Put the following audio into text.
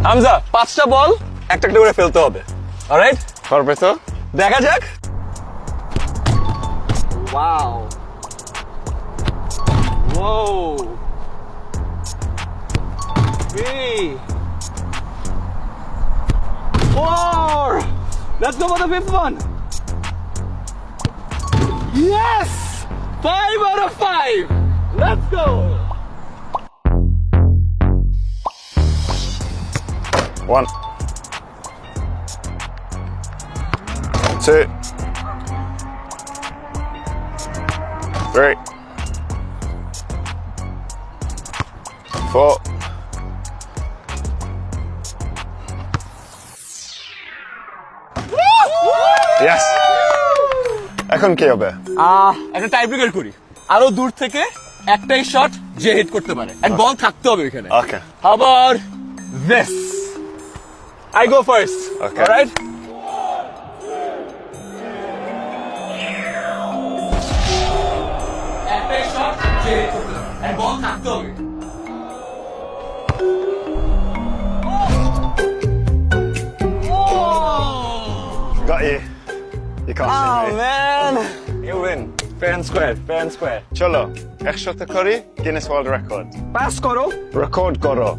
হামজা 5টা বল একটা একটা করে ফেলতে হবে। অলরাইট, পারবে তো? দেখা যাক। Wow, Whoa. 3, 4. Let's go for the 5th one. Yes! 5 out of 5. Let's go. One. Two. Three. 4. Yes. এখন কি হবে? একটা টাই ব্রেকার করি। আরো দূর থেকে একটাই শট যে হিট করতে পারে এন্ড বল থাকতে হবে এখানে। Okay. How about this? I go first. Okay. All right? একটাই শট যে হিট করতে হবে এন্ড বল থাকতে হবে। Got you. You can't Oh see me. man. You win. Fair and square, fair and square. চলো একসাথে করি গিনেস ওয়ার্ল্ড রেকর্ড। পাস করো। রেকর্ড করো।